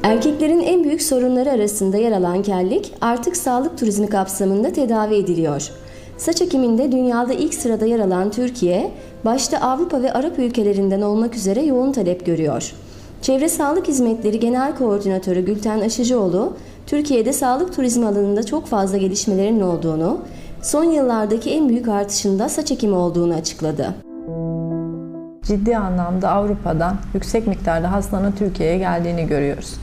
Erkeklerin en büyük sorunları arasında yer alan kellik artık sağlık turizmi kapsamında tedavi ediliyor. Saç ekiminde dünyada ilk sırada yer alan Türkiye, başta Avrupa ve Arap ülkelerinden olmak üzere yoğun talep görüyor. Çevre Sağlık Hizmetleri Genel Koordinatörü Gülten Aşıcıoğlu, Türkiye'de sağlık turizmi alanında çok fazla gelişmelerin olduğunu, son yıllardaki en büyük artışında saç ekimi olduğunu açıkladı. Ciddi anlamda Avrupa'dan yüksek miktarda hastanın Türkiye'ye geldiğini görüyoruz.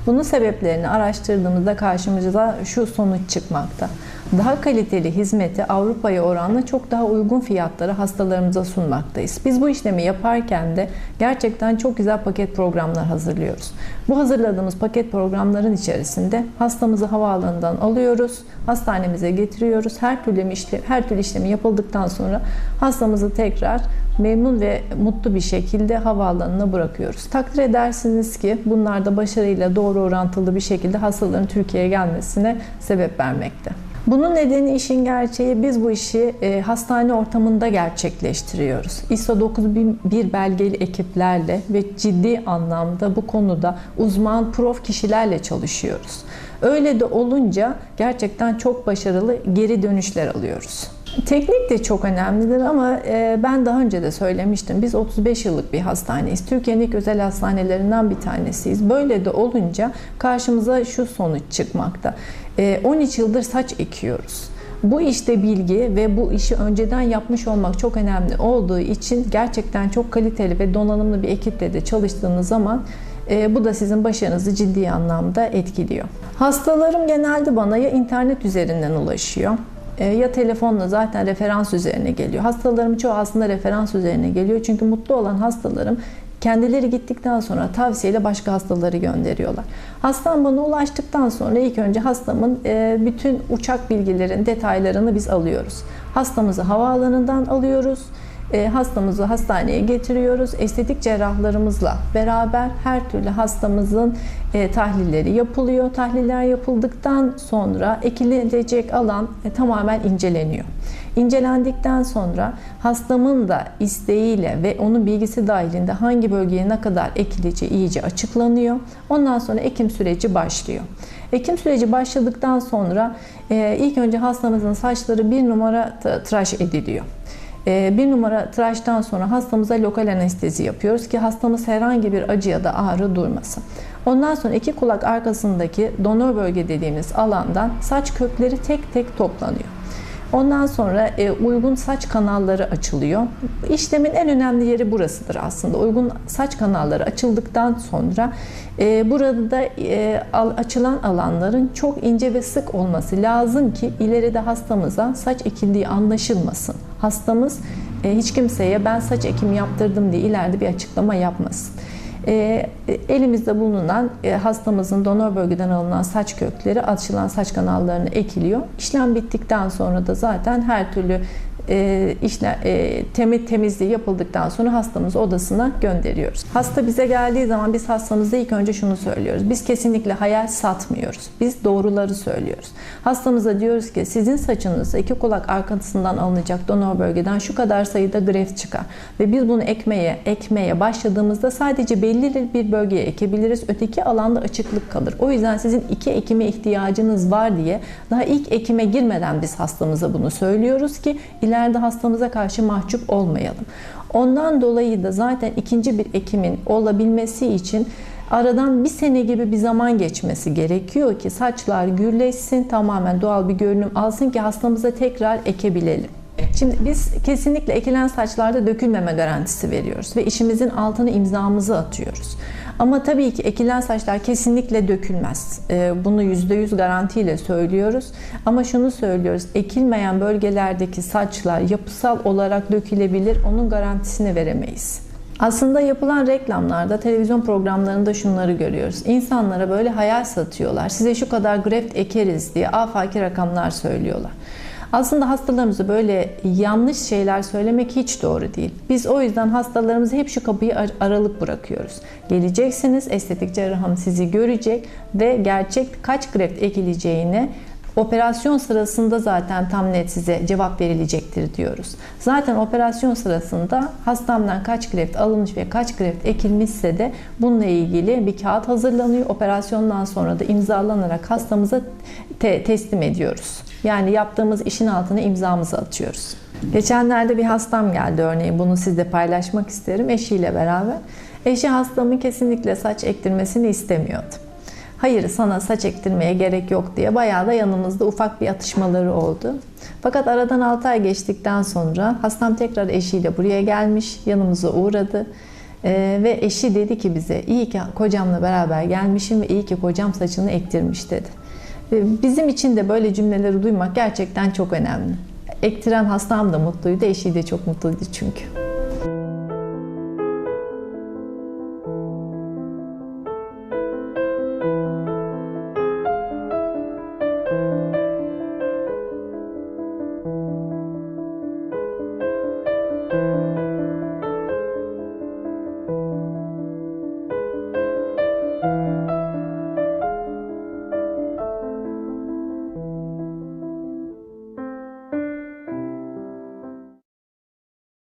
Bunun sebeplerini araştırdığımızda karşımıza şu sonuç çıkmakta. Daha kaliteli hizmeti Avrupa'ya oranla çok daha uygun fiyatlara hastalarımıza sunmaktayız. Biz bu işlemi yaparken de gerçekten çok güzel paket programlar hazırlıyoruz. Bu hazırladığımız paket programların içerisinde hastamızı havaalanından alıyoruz, hastanemize getiriyoruz. Her türlü işlemi yapıldıktan sonra hastamızı tekrar memnun ve mutlu bir şekilde havaalanına bırakıyoruz. Takdir edersiniz ki bunlar da başarıyla doğru orantılı bir şekilde hastaların Türkiye'ye gelmesine sebep vermekte. Bunun nedeni işin gerçeği biz bu işi hastane ortamında gerçekleştiriyoruz. ISO 9001 belgeli ekiplerle ve ciddi anlamda bu konuda uzman prof kişilerle çalışıyoruz. Öyle de olunca gerçekten çok başarılı geri dönüşler alıyoruz. Teknik de çok önemlidir ama ben daha önce de söylemiştim. Biz 35 yıllık bir hastaneyiz. Türkiye'nin ilk özel hastanelerinden bir tanesiyiz. Böyle de olunca karşımıza şu sonuç çıkmakta. 13 yıldır saç ekiyoruz. Bu işte bilgi ve bu işi önceden yapmış olmak çok önemli olduğu için gerçekten çok kaliteli ve donanımlı bir ekiple de çalıştığınız zaman bu da sizin başarınızı ciddi anlamda etkiliyor. Hastalarım genelde bana ya internet üzerinden ulaşıyor ya telefonla zaten referans üzerine geliyor. Hastalarım çoğu aslında referans üzerine geliyor. Çünkü mutlu olan hastalarım kendileri gittikten sonra tavsiyeyle başka hastaları gönderiyorlar. Hastam bana ulaştıktan sonra ilk önce hastamın bütün uçak bilgilerin detaylarını biz alıyoruz. Hastamızı havaalanından alıyoruz. Hastamızı hastaneye getiriyoruz. Estetik cerrahlarımızla beraber her türlü hastamızın tahlilleri yapılıyor. Tahliller yapıldıktan sonra ekilecek alan tamamen inceleniyor. İncelendikten sonra hastamın da isteğiyle ve onun bilgisi dahilinde hangi bölgeye ne kadar ekileceği iyice açıklanıyor. Ondan sonra ekim süreci başlıyor. Ekim süreci başladıktan sonra ilk önce hastamızın saçları 1 numara tıraş ediliyor. 1 numara tıraştan sonra hastamıza lokal anestezi yapıyoruz ki hastamız herhangi bir acı ya da ağrı duymasın. Ondan sonra iki kulak arkasındaki donör bölge dediğimiz alandan saç kökleri tek tek toplanıyor. Ondan sonra uygun saç kanalları açılıyor. İşlemin en önemli yeri burasıdır aslında. Uygun saç kanalları açıldıktan sonra burada da açılan alanların çok ince ve sık olması lazım ki ileride hastamıza saç ekildiği anlaşılmasın. Hastamız hiç kimseye ben saç ekimi yaptırdım diye ileride bir açıklama yapmasın. Elimizde bulunan hastamızın donör bölgeden alınan saç kökleri açılan saç kanallarına ekiliyor. İşlem bittikten sonra da zaten her türlü temizliği yapıldıktan sonra hastamızı odasına gönderiyoruz. Hasta bize geldiği zaman biz hastamıza ilk önce şunu söylüyoruz. Biz kesinlikle hayal satmıyoruz. Biz doğruları söylüyoruz. Hastamıza diyoruz ki sizin saçınızda iki kulak arkasından alınacak donör bölgeden şu kadar sayıda greft çıkar. Ve biz bunu ekmeye başladığımızda sadece belli bir bölgeye ekebiliriz. Öteki alanda açıklık kalır. O yüzden sizin iki ekime ihtiyacınız var diye daha ilk ekime girmeden biz hastamıza bunu söylüyoruz ki ileride hastamıza karşı mahcup olmayalım. Ondan dolayı da zaten ikinci bir ekimin olabilmesi için aradan 1 sene gibi bir zaman geçmesi gerekiyor ki saçlar gürleşsin, tamamen doğal bir görünüm alsın ki hastamıza tekrar ekebilelim. Şimdi biz kesinlikle ekilen saçlarda dökülmeme garantisi veriyoruz ve işimizin altına imzamızı atıyoruz. Ama tabii ki ekilen saçlar kesinlikle dökülmez. Bunu %100 garantiyle söylüyoruz. Ama şunu söylüyoruz, ekilmeyen bölgelerdeki saçlar yapısal olarak dökülebilir, onun garantisini veremeyiz. Aslında yapılan reklamlarda, televizyon programlarında şunları görüyoruz. İnsanlara böyle hayal satıyorlar. Size şu kadar greft ekeriz diye afaki rakamlar söylüyorlar. Aslında hastalarımıza böyle yanlış şeyler söylemek hiç doğru değil. Biz o yüzden hastalarımıza hep şu kapıyı aralık bırakıyoruz. Geleceksiniz, estetik cerrahım sizi görecek ve gerçek kaç greft ekileceğini Operasyon sırasında zaten tam net size cevap verilecektir diyoruz. Zaten operasyon sırasında hastamdan kaç greft alınmış ve kaç greft ekilmişse de bununla ilgili bir kağıt hazırlanıyor. Operasyondan sonra da imzalanarak hastamıza teslim ediyoruz. Yani yaptığımız işin altına imzamızı atıyoruz. Geçenlerde bir hastam geldi örneğin, bunu sizle paylaşmak isterim, eşiyle beraber. Eşi hastamın kesinlikle saç ektirmesini istemiyordu. Hayır, sana saç ektirmeye gerek yok diye bayağı da yanımızda ufak bir atışmaları oldu. Fakat aradan 6 ay geçtikten sonra hastam tekrar eşiyle buraya gelmiş, yanımıza uğradı. Ve eşi dedi ki bize, iyi ki kocamla beraber gelmişim ve iyi ki kocam saçını ektirmiş dedi. Bizim için de böyle cümleleri duymak gerçekten çok önemli. Ektiren hastam da mutluydu, eşi de çok mutluydu çünkü.